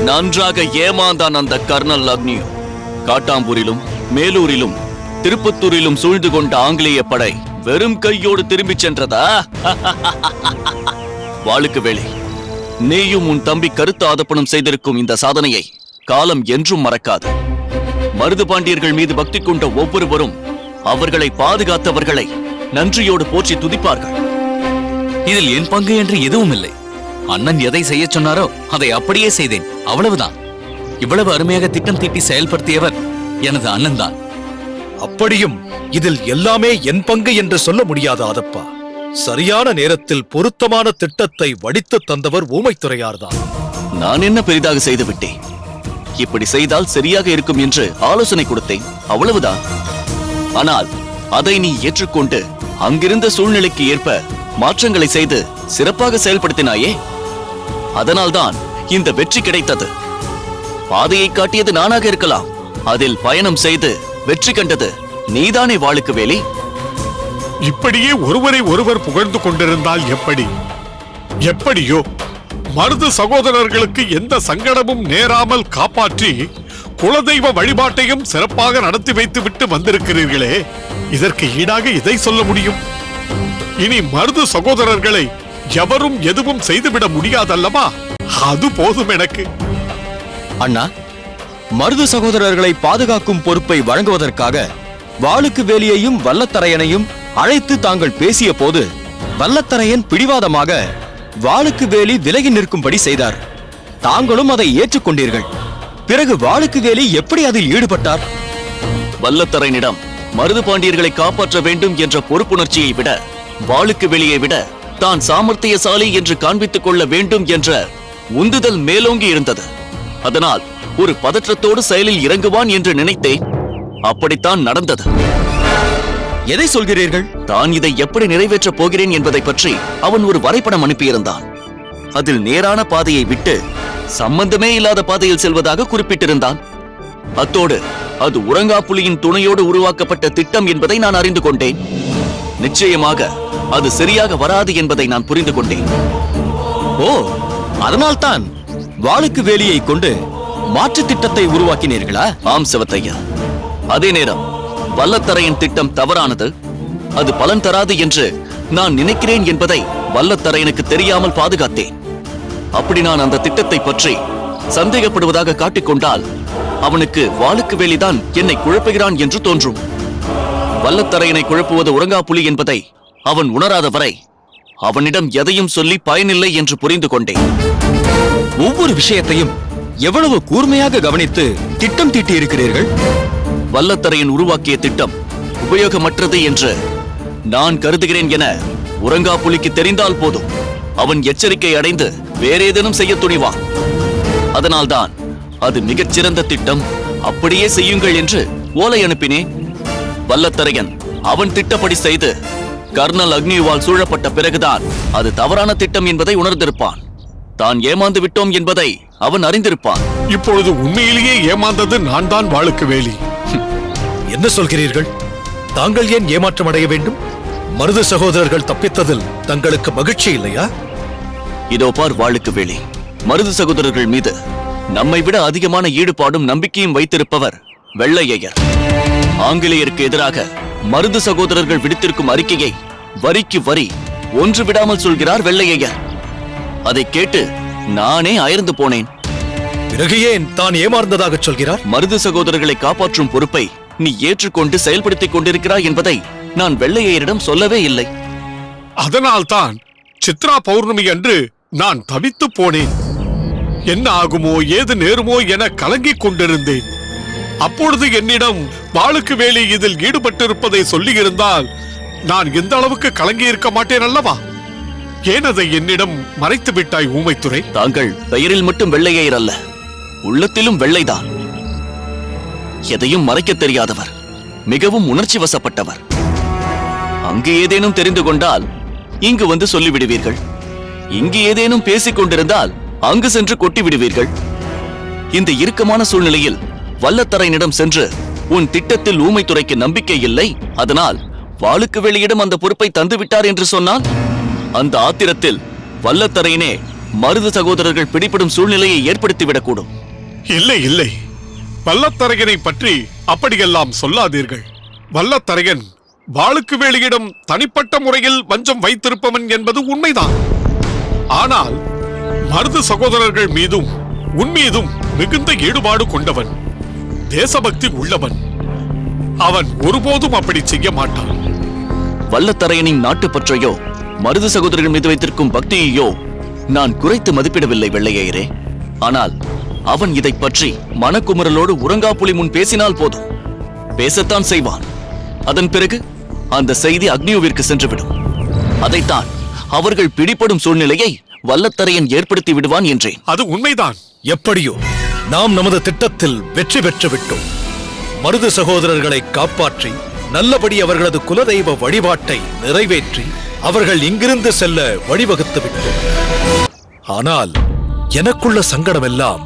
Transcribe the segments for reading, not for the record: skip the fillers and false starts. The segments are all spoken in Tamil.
நன்றாக ஏமாந்தான் அந்த கர்னல் அக்னியும். காட்டாம்பூரிலும் மேலூரிலும் திருப்பத்தூரிலும் சூழ்ந்து கொண்ட ஆங்கிலேய படை வெறும் கையோடு திரும்பிச் சென்றதா? வாளுக்கு வேலை, நீயும் உன் தம்பி கருத்து ஆதப்பனும் செய்திருக்கும் இந்த சாதனையை காலம் என்றும் மறக்காது. மருது பாண்டியர்கள் மீது பக்தி கொண்ட ஒவ்வொருவரும் அவர்களை பாதுகாத்தவர்களை நன்றியோடு போற்றி துதிப்பார்கள். இதில் என் பங்கு என்று எதுவும் இல்லை. அண்ணன் எதை செய்ய சொன்னாரோ அதை அப்படியே செய்தேன், அவ்வளவுதான். இவ்வளவு அருமையாக திட்டம் தீட்டி செயல்படுத்தியவர் எனது அண்ணன் தான். அப்படியும் இதில் எல்லாமே என் பங்கு என்று சொல்ல முடியாது ஆதப்பா. சரியான நேரத்தில் பொருத்தமான திட்டத்தை வடித்து தந்தவர் ஊமைத்துறையார்தான். நான் என்ன பெரிதாக செய்து விட்டேன்? இப்படி செய்தால் சரியாக இருக்கும் என்று ஆலோசனை கொடுத்தேன், அவ்வளவுதான். ஆனால் அதை நீ ஏற்றுக்கொண்டு அங்கிருந்த சூழ்நிலைக்கு ஏற்ப மாற்றங்களை செய்து சிறப்பாக செயல்படுத்தினாயே, அதனால்தான் இந்த வெற்றி கிடைத்தது. பாதையை காட்டியது நானாக இருக்கலாம், அதில் பயணம் செய்து வெற்றி கண்டது நீதானே வாளுக்கு வேலி. இப்படியே ஒருவரை ஒருவர் புகழ்ந்து கொண்டிருந்தால் எப்படி? எப்படியோ மருது சகோதரர்களுக்கு எந்த சங்கடமும் நேராமல் காப்பாற்றி குலதெய்வ வழிபாட்டையும் சிறப்பாக நடத்தி வைத்து விட்டு வந்திருக்கிறீர்களே, இதற்கு ஈடாக இதை சொல்ல முடியும்? இனி மருது சகோதரர்களை எவரும் எதுவும் செய்துவிட முடியாதல்லவா? அது போதும் எனக்கு. அண்ணா, மருது சகோதரர்களை பாதுகாக்கும் பொறுப்பை வழங்குவதற்காக வாளுக்கு வேலியையும் வல்லத்தரையனையும் அழைத்து தாங்கள் பேசிய போது வல்லத்தரையன் பிடிவாதமாக வாளுக்கு வேலி விலகி நிற்கும்படி செய்தார். தாங்களும் அதை ஏற்றுக்கொண்டீர்கள். பிறகு வாளுக்கு வேலி எப்படி அதில் ஈடுபட்டார்? வல்லத்தரையனிடம் மருது பாண்டியர்களை காப்பாற்ற வேண்டும் என்ற பொறுப்புணர்ச்சியை விட, வாளுக்கு வெளியே விட தான் சாமர்த்தியசாலி என்று காண்பித்துக் கொள்ள வேண்டும் என்ற உந்துதல் மேலோங்கி இருந்தது. அதனால் ஒரு பதற்றத்தோடு செயலில் இறங்குவான் என்று நினைத்தேன். அப்படித்தான் நடந்தது. எதை சொல்கிறீர்கள்? தான் இதை எப்படி நிறைவேற்றப் போகிறேன் என்பதை பற்றி அவன் ஒரு வரைபடம் அனுப்பியிருந்தான். அதில் நேரான பாதையை விட்டு சம்பந்தமே இல்லாத பாதையில் செல்வதாக குறிப்பிட்டிருந்தான். அத்தோடு அது உறங்காப்புலியின் துணையோடு உருவாக்கப்பட்ட திட்டம் என்பதை நான் அறிந்து கொண்டேன். நிச்சயமாக அது சரியாக வராது என்பதை நான் புரிந்து கொண்டேன். ஓ, அதனால்தான் வாளுக்கு வேலியை கொண்டு மாற்று திட்டத்தை உருவாக்கினீர்களா? ஆம் சிவத்தையா. அதே நேரம் வல்லத்தரையின் திட்டம் தவறானது, அது பலன் தராது என்று நான் நினைக்கிறேன் என்பதை வல்லத்தரையனுக்கு தெரியாமல் பாதுகாத்தேன். அப்படி நான் அந்த திட்டத்தை பற்றி சந்தேகப்படுவதாக காட்டிக்கொண்டால் அவனுக்கு வாளுக்கு வேலிதான் என்னை குழப்புகிறான் என்று தோன்றும். வல்லத்தரையனை குழப்புவது உறங்காப்புலி என்பதை அவன் உணராத வரை அவனிடம் எதையும் சொல்லி பயனில்லை என்று புரிந்து கொண்டேன். ஒவ்வொரு விஷயத்தையும் எவ்வளவு கூர்மையாக கவனித்து திட்டம் தீட்டி இருக்கிறீர்கள். வல்லத்தரையன் உருவாக்கிய திட்டம் உபயோகமற்றது என்று நான் கருதுகிறேன் என உறங்காப்புலிக்கு தெரிந்தால் போதும், அவன் எச்சரிக்கை அடைந்து வேறேதேனும் செய்ய துணிவான். அதனால்தான் அது மிகச்சிறந்த திட்டம், அப்படியே செய்யுங்கள் என்று ஓலை அனுப்பினேன். வல்லத்தரையன் அவன் திட்டப்படி செய்து கர்னல் அக்னிவால் சூழப்பட்ட பிறகுதான் அது தவறான திட்டம் என்பதை உணர்ந்திருப்பான். தான் ஏமாந்து விட்டோம் என்பதை அவன் அறிந்திருப்பான். இப்பொழுது உண்மையிலேயே ஏமாந்தது நான் தான் வாளுக்கு வேலி. என்ன சொல்கிறீர்கள்? தாங்கள் ஏன் ஏமாற்றம் அடைய வேண்டும்? மருது சகோதரர்கள் தப்பித்ததில் தங்களுக்கு மகிழ்ச்சி இல்லையா? இதோ பார் வாளுக்கு வேலி, மருது சகோதரர்கள் மீது நம்மை விட அதிகமான ஈடுபாடும் நம்பிக்கையும் வைத்திருப்பவர் வெள்ளையர். ஆங்கிலேயருக்கு எதிராக மருது சகோதரர்கள் விடுத்திருக்கும் அறிக்கையை வரிக்கு வரி ஒன்று விடாமல் சொல்கிறார் வெள்ளையர். அதை கேட்டு நானே அயர்ந்து போனேன். பிறகு ஏன் தான் ஏமாந்ததாக சொல்கிறார்? மருது சகோதரர்களை காப்பாற்றும் பொறுப்பை நீ ஏற்றுக்கொண்டு செயல்படுத்திக் கொண்டிருக்கிறாய் என்பதை நான் வெள்ளையரிடம் சொல்லவே இல்லை. அதனால்தான் சித்ரா பௌர்ணமி அன்று நான் தவித்து போனேன். என்ன ஆகுமோ ஏது நேருமோ என கலங்கிக் கொண்டிருந்தேன். அப்பொழுது என்னிடம் வாளுக்கு வேலி இதில் ஈடுபட்டிருப்பதை சொல்லியிருந்தால் நான் எந்த அளவுக்கு கலங்கி இருக்க மாட்டேன் அல்லவா? ஏன் அதை என்னிடம் மறைத்து விட்டாய் ஊமைத்துறை? தாங்கள் பெயரில் மட்டும் வெள்ளையர் அல்ல, உள்ளத்திலும் வெள்ளைதான். எதையும் மறைக்க தெரியாதவர், மிகவும் உணர்ச்சி வசப்பட்டவர். அங்கு ஏதேனும் தெரிந்து கொண்டால் இங்கு வந்து சொல்லிவிடுவீர்கள். இங்கு ஏதேனும் பேசிக் கொண்டிருந்தால் அங்கு சென்று கொட்டி விடுவீர்கள். இந்த இறுக்கமான சூழ்நிலையில் வல்லத்தரையனிடம் சென்று உன் திட்டத்தில் ஊமைத்துறைக்கு நம்பிக்கை இல்லை, அதனால் வாளுக்கு வெளியிடம் அந்த பொறுப்பை தந்து விட்டார் என்று சொன்னால், அந்த ஆத்திரத்தில் வல்லத்தரையனே மருது சகோதரர்கள் பிடிபடும் சூழ்நிலையை ஏற்படுத்திவிடக்கூடும். இல்லை இல்லை, வல்லத்தரையனை பற்றி அப்படியெல்லாம் சொல்லாதீர்கள். வல்லத்தரையன் வாளுக்கு வேலியிடம் தனிப்பட்ட முறையில் வஞ்சம் வைத்திருப்பவன் என்பது உண்மைதான். ஆனால் மருது சகோதரர்கள் மீதும் உன்மீதும் மிகுந்த ஈடுபாடு கொண்டவன், தேசபக்தி உள்ளவன். அவன் ஒருபோதும் அப்படி செய்ய மாட்டான். வல்லத்தரையனின் நாட்டுப்பற்றையோ மருது சகோதரர்கள் மீது வைத்திருக்கும் பக்தியையோ நான் குறைத்து மதிப்பிடவில்லை வெள்ளையரே. ஆனால் அவன் இதை பற்றி மனக்குமுறலோடு உறங்காப்புலி முன் பேசினால் போதும், பேசத்தான் செய்வான். அதன் பிறகு அந்த செய்தி அக்னியோவிற்கு சென்றுவிடும். அதைத்தான் அவர்கள் பிடிபடும் சூழ்நிலையை வல்லத்தரையன் ஏற்படுத்தி விடுவான் என்றேன். அது உண்மைதான். எப்படியோ நாம் நமது திட்டத்தில் வெற்றி பெற்று விட்டோம். மருது சகோதரர்களை காப்பாற்றி நல்லபடி அவர்களது குலதெய்வ வழிபாட்டை நிறைவேற்றி அவர்கள் இங்கிருந்து செல்ல வழிவகுத்து விட்டோம். ஆனால் எனக்குள்ள சங்கடமெல்லாம்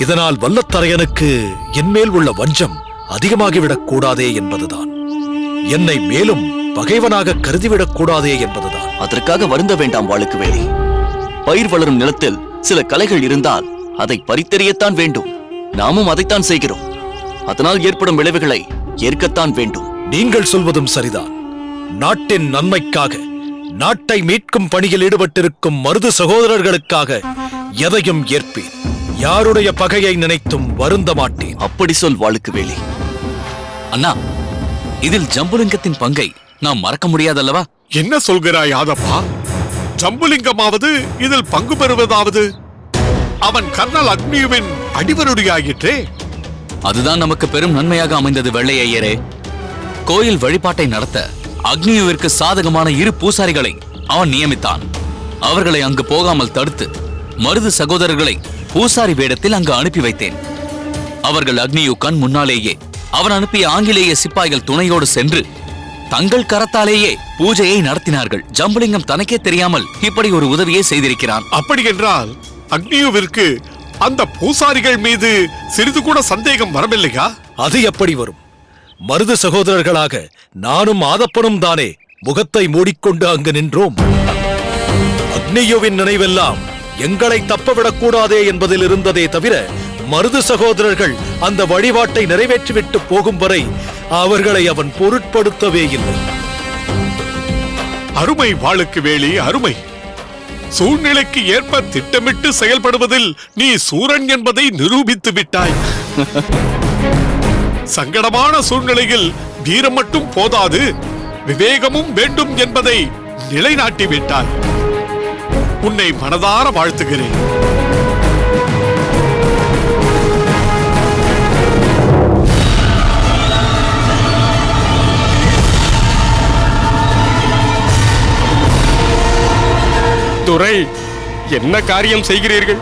இதனால் வல்லத்தரையனுக்கு என்மேல் உள்ள வஞ்சம் அதிகமாகிவிடக் கூடாதே என்பதுதான். என்னை மேலும் பகைவனாக கருதிவிடக் கூடாதே என்பதுதான். அதற்காக வருந்த வேண்டாம் வாளுக்கு வேலி. பயிர் வளரும் நிலத்தில் சில களைகள் இருந்தால் அதை பறித்தெறியத்தான் வேண்டும். நாமும் அதைத்தான் செய்கிறோம். அதனால் ஏற்படும் விளைவுகளை ஏற்கத்தான் வேண்டும். நீங்கள் சொல்வதும் சரிதான். நாட்டின் நன்மைக்காக, நாட்டை மீட்கும் பணியில் ஈடுபட்டிருக்கும் மருது சகோதரர்களுக்காக எதையும் ஏற்பேன். யாருடைய பகையை நினைத்தும் வருந்த மாட்டேன். அப்படி சொல் வாளுக்கு வேலி. அண்ணா, இதில் ஜம்புலிங்கத்தின் பங்கை நாம் மறக்க முடியாதல்லவா? என்ன சொல்கிறாய் யாதப்பா? ஜம்புலிங்கமாவது இதில் பங்கு பெறுவதாவது அவன் கர்னல் அக்னியுவின் அடிவருடியாயிற்றே. அதுதான் நமக்கு பெரும் நன்மையாக அமைந்தது வெள்ளையரே. கோயில் வழிபாட்டை நடத்த அக்னியுவிற்கு சாதகமான 2 பூசாரிகளை அவன் நியமித்தான். அவர்களை அங்கு போகாமல் தடுத்து மருது சகோதரர்களை பூசாரி வேடத்தில் அங்கு அனுப்பி வைத்தேன். அவர்கள் அக்னியு கண் முன்னாலேயே அவன் அனுப்பிய ஆங்கிலேய சிப்பாய்கள் துணையோடு சென்று தங்கள் கரத்தாலேயே பூஜையை நடத்தினார்கள். ஜம்புலிங்கம் தனக்கே தெரியாமல் இப்படி ஒரு உதவியை செய்திருக்கிறான். அப்படி என்றால் அக்னியுவிற்கு அந்த பூசாரிகள் மீது சிறிது கூட சந்தேகம் வரவில்லையா? அது எப்படி வரும்? மருது சகோதரர்களாக நானும் ஆதப்பனும் தானே முகத்தை மூடிக்கொண்டு அங்கு நின்றோம். அக்னியுவின் நினைவெல்லாம் எங்களை தப்பவிடக்கூடாதே என்பதில் இருந்ததே தவிர, மருது சகோதரர்கள் அந்த வழிபாட்டை நிறைவேற்றிவிட்டு போகும் வரை அவர்களை அவன் பொருட்படுத்தவே இல்லை. அருமை வாளுக்கு வேலி, அருமை. சூழ்நிலைக்கு ஏற்ப திட்டமிட்டு செயல்படுவதில் நீ சூரன் என்பதை நிரூபித்து விட்டாய். சங்கடமான சூழ்நிலையில் வீரம் மட்டும் போதாது, விவேகமும் வேண்டும் என்பதை நிலைநாட்டி விட்டாய். உன்னை மனதார வாழ்த்துகிறேன். துரை, என்ன காரியம் செய்கிறீர்கள்?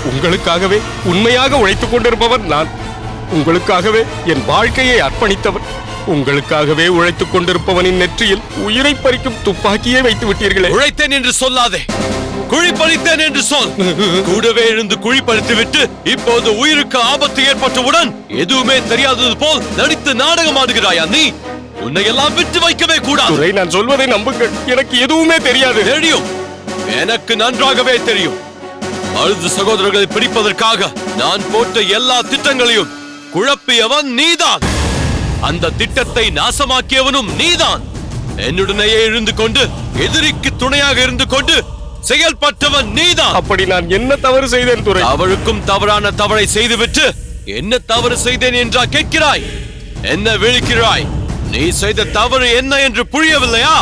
உங்களுக்காகவே உண்மையாக உழைத்துக் கொண்டிருப்பவர் நான். உங்களுக்காகவே என் வாழ்க்கையை அர்ப்பணித்தவர். உங்களுக்காகவே உழைத்துக் கொண்டிருப்பவனின் நெற்றியில் உயிரை பறிக்கும் துப்பாக்கியே வைத்து விட்டீர்களே. உழைத்தேன் என்று சொல்லாதே, குழி பறித்தேன் என்று சொல். கூடவே இருந்து குழி பறித்து விட்டு இப்போது உயிருக்கு ஆபத்து ஏற்பட்டவுடன் எதுவுமே தெரியாதது போல் நடித்து நாடகம் ஆடுகிறாயா நீ? உன்னை எல்லாம் விட்டு வைக்கவே கூடாது. துரை, நான் சொல்வதை நம்புங்கள். எனக்கு எதுவுமே தெரியாது. தெரியும், எனக்கு நன்றாகவே தெரியும். மருது சகோதரர்களை பிடிப்பதற்காக நான் போட்ட எல்லா திட்டங்களையும் குழப்பியவன் நீதான். அந்த திட்டத்தை நாசமாக்கியவனும் நீதான். என்னுடனேயே இருந்து கொண்டு எதிரிக்கு துணையாக இருந்து கொண்டு செயல்பட்டவன் நீதான். அப்படி நான் என்ன தவறு செய்தேன் துரை? அவளுக்கும் தவறான தவறை செய்துவிட்டு என்ன தவறு செய்தேன் என்றா கேட்கிறாய்? என்ன விழிக்கிறாய்? நீ செய்த தவறு என்ன என்று புரியவில்லையா?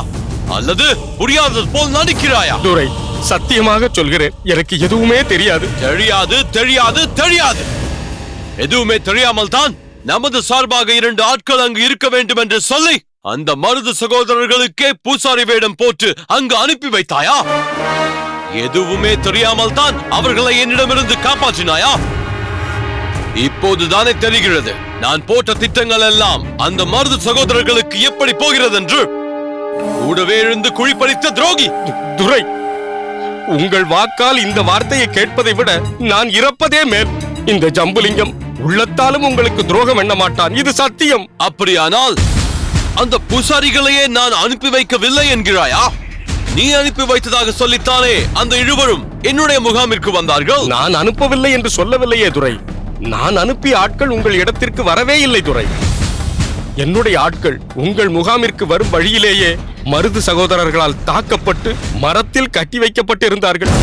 அல்லது புரியாதது போல் நடிக்கிறாயா? துரை, சத்தியமாக சொல்கிறேன், எனக்கு எதுவுமே தெரியாது. தெரியாது தெரியாது தெரியாது. எதுவுமே தெரியாமல் தான் நமது சார்பாக 2 ஆட்கள் அங்கு இருக்க வேண்டும் என்று சொல்லி அந்த மருது சகோதரர்களுக்கே பூசாரி வேடம் போட்டு அங்கு அனுப்பி வைத்தாயா? எதுவுமே தெரியாமல் தான் அவர்களை என்னிடமிருந்து காப்பாற்றினாயா? இப்போதுதானே தெரிகிறது நான் போட்ட திட்டங்கள் எல்லாம் அந்த மருது சகோதரர்களுக்கு எப்படி போகிறது என்று. கூடவே இருந்து குழிப்பறித்த துரோகி. துரை, உங்கள் வாக்கால் இந்த வார்த்தையை கேட்பதை விட நான் இறப்பதே மேல். இந்த ஜம்புலிங்கம் உள்ளத்தாலும் உங்களுக்கு துரோகம் எண்ண மாட்டான், இது சத்தியம். அப்படியானால் அந்த பூசாரிகளையே நான் அனுப்பி வைக்கவில்லை என்கிறாயா? நீ அனுப்பி வைத்ததாக சொல்லித்தானே அந்த இருவரும் என்னுடைய முகாமிற்கு வந்தார்கள். நான் அனுப்பவில்லை என்று சொல்லவில்லையே துரை. நான் அனுப்பிய ஆட்கள் உங்கள் இடத்திற்கு வரவே இல்லை துரை. என்னுடைய ஆட்கள் உங்கள் முகாமிற்கு வரும் வழியிலேயே மருது சகோதரர்களால் தாக்கப்பட்டு மரத்தில் கட்டி வைக்கப்பட்டிருந்தார்கள்.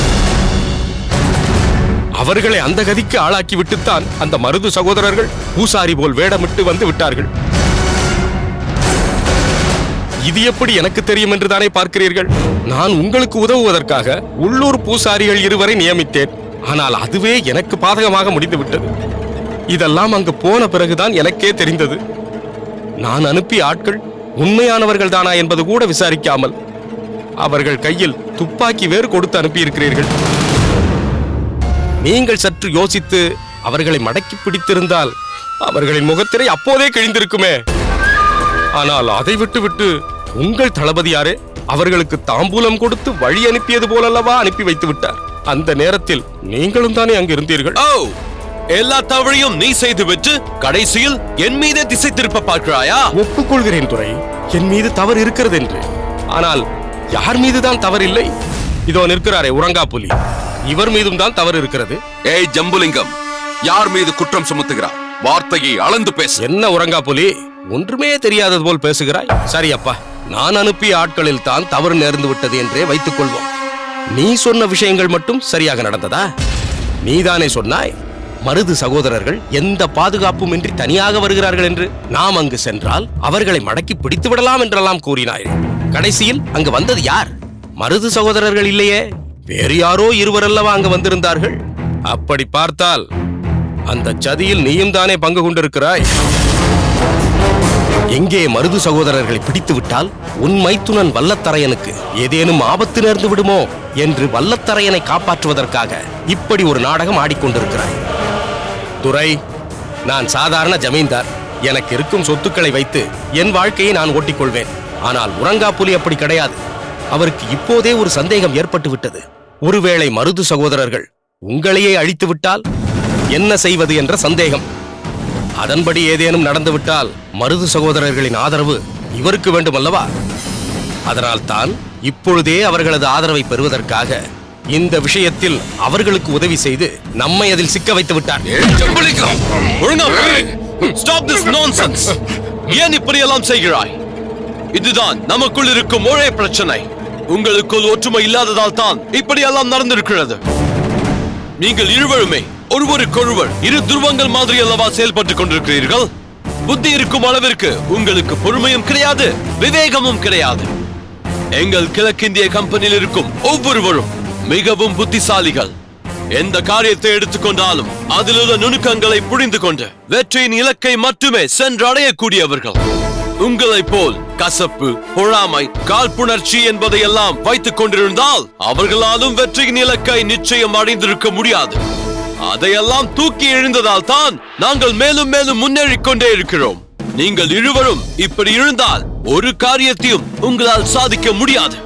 அவர்களை அந்த கதிக்கு ஆளாக்கி விட்டுத்தான் அந்த மருது சகோதரர்கள் பூசாரி போல் வேடமிட்டு வந்து விட்டார்கள். இது எப்படி எனக்கு தெரியும் என்று தானே பார்க்கிறீர்கள்? நான் உங்களுக்கு உதவுவதற்காக உள்ளூர் பூசாரிகள் இருவரை நியமித்தேன். ஆனால் அதுவே எனக்கு பாதகமாக முடிந்து விட்டது. இதெல்லாம் அங்கு போன பிறகுதான் எனக்கே தெரிந்தது. நான் அனுப்பிய ஆட்கள் உண்மையானவர்கள் தானா என்பது கூட விசாரிக்காமல் அவர்கள் கையில் துப்பாக்கி வேறு கொடுத்து அனுப்பியிருக்கிறீர்கள். நீங்கள் சற்று யோசித்து அவர்களை மடக்கி பிடித்திருந்தால் அவர்களின் முகத்திரை அப்போதே கிழிந்திருக்குமே. ஆனால் அதை விட்டுவிட்டு உங்கள் தளபதியாரே அவர்களுக்கு தாம்பூலம் கொடுத்து வழி அனுப்பியது போலல்லவா அனுப்பி வைத்து விட்டார். அந்த நேரத்தில் நீங்களும் தானே அங்கு இருந்தீர்கள். ஓ, எல்லா தவறையும் நீ செய்துவிட்டு கடைசியில் என் மீதே திசை திருப்ப பார்க்கிறாயா? ஒப்புக்கொள்கிறேன் துரை, என் மீது தவறு இருக்கிறது என்று. ஆனால் யார் மீதுதான் தவறு இல்லை? இதோ நிற்கிறாரே உறங்கா புலி, இவர் மீதும் தான் தவறு இருக்கிறது. ஏய் ஜம்புலிங்கம், யார் மீது குற்றம் சுமத்துகிறார்? வார்த்தையை அளந்து பேசு. என்ன உறங்கா புலி, ஒன்றுமே தெரியாதது போல் பேசுகிறாய்? சரி அப்பா, நான் அனுப்பிய ஆட்களில் தான் தவறு நேர்ந்து விட்டது என்றே வைத்துக் கொள்வோம். நீ சொன்ன விஷயங்கள் மட்டும் சரியாக நடந்ததா? நீதானே சொன்னாய் மருது சகோதரர்கள் எந்த பாதுகாப்பும் இன்றி தனியாக வருகிறார்கள் என்று. நாம் அங்கு சென்றால் அவர்களை மடக்கி பிடித்து விடலாம் என்றெல்லாம் கூறினாய். கடைசியில் அங்கு வந்தது யார்? மருது சகோதரர்கள் இல்லையே, வேறு யாரோ இருவரல்லவா அங்கு வந்திருந்தார்கள். அப்படி பார்த்தால் அந்த சதியில் நீயும் தானே பங்கு கொண்டிருக்கிறாய். எங்கே மருது சகோதரர்களை பிடித்து விட்டால் உன் மைத்துனன் வல்லத்தரையனுக்கு ஏதேனும் ஆபத்து நேர்ந்து விடுமோ என்று வல்லத்தரையனை காப்பாற்றுவதற்காக இப்படி ஒரு நாடகம் ஆடிக்கொண்டிருக்கிறாய். துரை, நான் சாதாரண ஜமீன்தார். எனக்கு இருக்கும் சொத்துக்களை வைத்து என் வாழ்க்கையை நான் ஓட்டிக்கொள்வேன். ஆனால் உறங்கா புலி அப்படி கிடையாது. அவருக்கு இப்போதே ஒரு சந்தேகம் ஏற்பட்டு விட்டது. ஒருவேளை மருது சகோதரர்கள் உங்களையே அழித்து விட்டால் என்ன செய்வது என்ற சந்தேகம். அதன்படி ஏதேனும் நடந்துவிட்டால் மருது சகோதரர்களின் ஆதரவு இவருக்கு வேண்டும் அல்லவா? அதனால் தான் இப்பொழுதே அவர்களது ஆதரவை பெறுவதற்காக இந்த விஷயத்தில் அவர்களுக்கு உதவி செய்து நம்மை அதில் சிக்க வைத்து விட்டார். Stop this nonsense. ஏன் இப்படியெல்லாம் செய்கிறாய்? இதுதான் நமக்குள் இருக்கும் ஒரே பிரச்சனை. உங்களுக்குள் ஒற்றுமை இல்லாததால் தான் இப்படியெல்லாம் நடந்திருக்கிறது. நீங்கள் இருவருமே ஒருவருக்கொருவர் இரு துருவங்கள் மாதிரி அல்லவா செயல்பட்டுக் கொண்டிருக்கிறீர்கள். புத்தி இருக்கும் அளவிற்கு உங்களுக்கு பொறுமையும் கிடையாது, விவேகமும் கிடையாது. எங்கள் கிழக்கிந்திய கம்பெனியில் இருக்கும் ஒவ்வொருவரும் மிகவும் புத்திசாலிகள். எந்த காரியத்தை எடுத்துக்கொண்டாலும் அதிலுள்ள நுணுக்கங்களை புரிந்து கொண்டு வெற்றியின் இலக்கை மட்டுமே சென்று அடையக்கூடியவர்கள். உங்களைப் போல் கசப்பு, பொறாமை, காழ்ப்புணர்ச்சி என்பதையெல்லாம் வைத்துக் கொண்டிருந்தால் அவர்களாலும் வெற்றியின் இலக்கை நிச்சயம் அடைந்திருக்க முடியாது. அதையெல்லாம் தூக்கி எழுந்ததால் தான் நாங்கள் மேலும் மேலும் முன்னேறிக் கொண்டே இருக்கிறோம். நீங்கள் இருவரும் இப்படி இருந்தால் ஒரு காரியத்தையும் உங்களால் சாதிக்க முடியாது.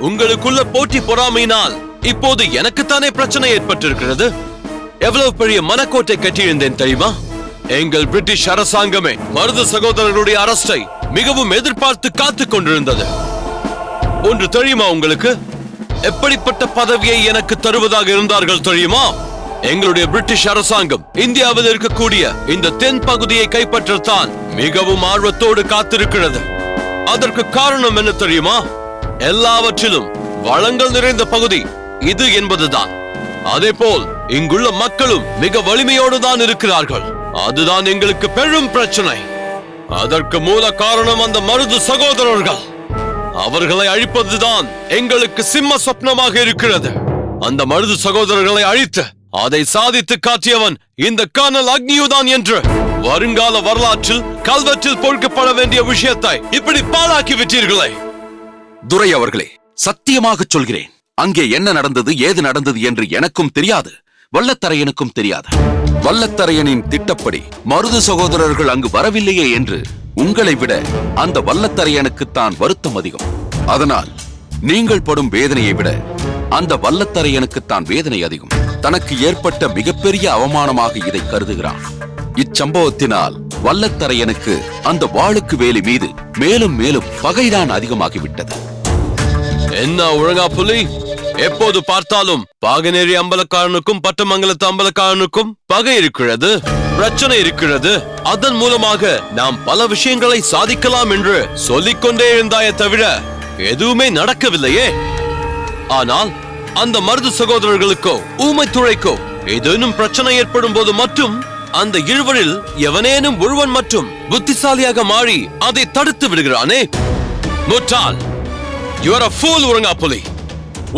உங்களுக்குள்ள போட்டி பொறாமையினால் இப்போது எனக்குத்தானே பிரச்சனை ஏற்பட்டிருக்கிறது. எவ்வளவு பெரிய மனக்கோட்டை கட்டியிருந்தேன் தெரியுமா? எங்கள் பிரிட்டிஷ் அரசாங்கமே மருது சகோதரர்களுடைய அரசை மிகவும் எதிர்பார்த்து காத்துக் கொண்டிருந்தது. ஒன்று தெரியுமா உங்களுக்கு? எப்படிப்பட்ட பதவியை எனக்கு தருவதாக இருந்தார்கள் தெரியுமா? எங்களுடைய பிரிட்டிஷ் அரசாங்கம் இந்தியாவில் இருக்கக்கூடிய இந்த தென் பகுதியை கைப்பற்றத்தான் மிகவும் ஆர்வத்தோடு காத்திருக்கிறது. அதற்கு காரணம் என்ன தெரியுமா? எல்லாவற்றிலும் வளங்கள் நிறைந்த பகுதி இது என்பதுதான். அதே போல் இங்குள்ள மக்களும் மிக வலிமையோடு தான் இருக்கிறார்கள். அதுதான் எங்களுக்கு பெரும் பிரச்சனை. அதற்கு மூல காரணம் அந்த மருது சகோதரர்கள். அவர்களை அழிப்பதுதான் எங்களுக்கு சிம்ம சொப்னமாக இருக்கிறது. அந்த மருது சகோதரர்களை அழித்து அதை சாதித்து காட்டியவன் இந்த கர்னல் அக்னியுதான் என்று வருங்கால வரலாற்றில் கல்வெட்டில் பொறிக்கப்பட வேண்டிய விஷயத்தை இப்படி பாழாக்கி விட்டீர்களே. துரை அவர்களே, சத்தியமாக சொல்கிறேன், அங்கே என்ன நடந்தது, ஏது நடந்தது என்று எனக்கும் தெரியாது, வல்லத்தரையனுக்கும் தெரியாது. வல்லத்தரையனின் திட்டப்படி மருது சகோதரர்கள் அங்கு வரவில்லையே என்று உங்களை விட அந்த வல்லத்தரையனுக்குத்தான் வருத்தம் அதிகம். அதனால் நீங்கள் படும் வேதனையை விட அந்த வல்லத்தரையனுக்குத்தான் வேதனை அதிகம். தனக்கு ஏற்பட்ட மிகப்பெரிய அவமானமாக இதை கருதுகிறான். இச்சம்பவத்தினால் வல்லத்தரையனுக்கு அந்த வாளுக்கு வேலி மீது மேலும் மேலும் பகைதான் அதிகமாகிவிட்டது. என்ன ஒழுங்கா புலி? எப்போது பார்த்தாலும் பாகனேரி அம்பலக்காரனுக்கும் பட்டமங்கலத்து அம்பலக்காரனுக்கும் பகை இருக்கிறது, பிரச்சனை இருக்கிறது. அதன் மூலமாக நாம் பல விஷயங்களை சாதிக்கலாம் என்று சொல்லிக்கொண்டே இருந்தாயே தவிர எதுவுமே நடக்கவில்லையே. ஆனால் அந்த மருது சகோதரர்களுக்கோ ஊமைத்துறைக்கோ ஏதேனும் பிரச்சனை ஏற்படும் போது மட்டும் அந்த இருவரில் எவனேனும் ஒருவன் மட்டும் புத்திசாலியாக மாறி அதை தடுத்து விடுகிறானே. முட்டாள்! You are a fool, உறங்கா புலி.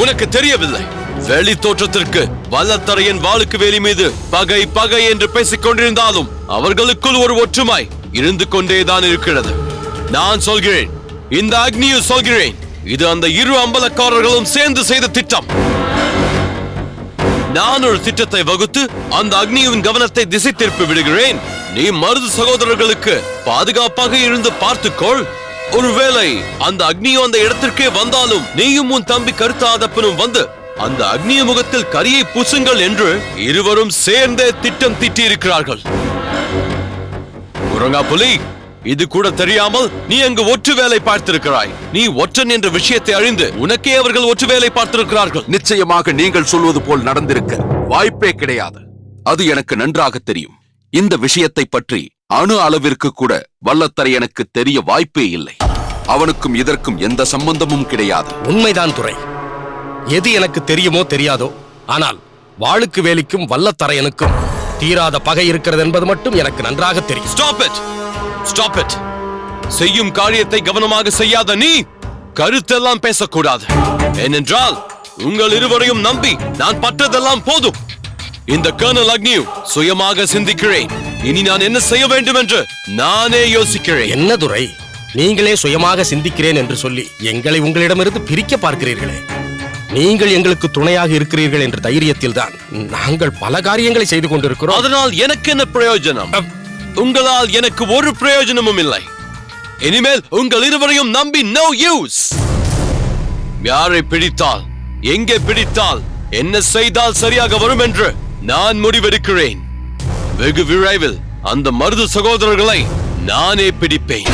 உனக்கு தெரியவில்லை, வெளி தோற்றத்திற்கு வல்லத்தரையன் வாளுக்கு வேலி மீது பகை பகை என்று பேசிக் கொண்டிருந்தாலும் அவர்களுக்குள் ஒரு ஒற்றுமை இருந்து கொண்டேதான் இருக்கிறது. நான் சொல்கிறேன், இந்த அக்னியு சொல்கிறேன், இது அந்த இரு அம்பலக்காரர்களும் சேர்ந்து செய்த திட்டம். நான் ஒரு திட்டத்தை வகுத்து அந்த அக்னியின் கவனத்தை திசை திருப்பி விடுகிறேன். நீ மருது சகோதரர்களுக்கு பாதுகாப்பாக இருந்து பார்த்துக்கொள். ஒருவேளை அந்த அக்னியோ அந்த இடத்திற்கே வந்தாலும் நீயும் உன் தம்பி கருத்தாதப்பனும் வந்து அந்த அக்னிய முகத்தில் கரியை பூசுங்கள் என்று இருவரும் சேர்ந்தே திட்டம் தீட்டி இருக்கிறார்கள். உறங்கா புலி, இது கூட தெரியாமல் நீ அங்கு ஒற்று வேலை பார்த்திருக்கிறாய். நீ ஒற்றன் என்ற விஷயத்தை அறிந்து உனக்கே அவர்கள் ஒற்று வேலை பார்த்திருக்கிறார்கள். நிச்சயமாக நீங்கள் சொல்வது போல் நடந்திருக்க வாய்ப்பே கிடையாது. அது எனக்கு நன்றாக தெரியும். இந்த விஷயத்தை பற்றி அணு அளவிற்கு கூட வல்லத்தரையனுக்கு தெரிய வாய்ப்பே இல்லை. அவனுக்கும் இதற்கும் எந்த சம்பந்தமும் கிடையாது. உண்மைதான் துரை. எது எனக்கு தெரியுமோ தெரியாதோ, ஆனால் வாளுக்கு வேலிக்கும் வல்லத்தரையனுக்கும் தீராத பகை இருக்கிறது என்பது மட்டும் எனக்கு நன்றாக தெரியும். Stop it, stop it. செய்யும் காரியத்தை கவனமாக செய்யாத நீ கருத்தெல்லாம் பேசக்கூடாது. ஏனென்றால் உங்கள் இருவரையும் நம்பி நான் பட்டதெல்லாம் போதும். இந்த கர்னல் அக்னியு சுயமாக சிந்திக்கிறேன். இனி நான் என்ன செய்ய வேண்டும் என்று நானே யோசிக்கிறேன். என்ன துரை, நீங்களே சுயமாக சிந்திக்கிறேன் என்று சொல்லி எங்களை உங்களிடமிருந்து பிரிக்க பார்க்கிறீர்களே. நீங்கள் எங்களுக்கு துணையாக இருக்கிறீர்கள் என்ற தைரியத்தில் தான் நாங்கள் பல காரியங்களை செய்து கொண்டிருக்கிறோம். அதனால் எனக்கு என்ன பிரயோஜனம்? உங்களால் எனக்கு ஒரு பிரயோஜனமும் இல்லை. இனிமேல் உங்கள் இருவரையும் நம்பி நோ யூஸ். யாரை பிடித்தால், எங்கே பிடித்தால், என்ன செய்தால் சரியாக வரும் என்று நான் முடிவெடுக்கிறேன். வெகு விரைவில் அந்த மருது சகோதரர்களை நானே பிடிப்பேன்.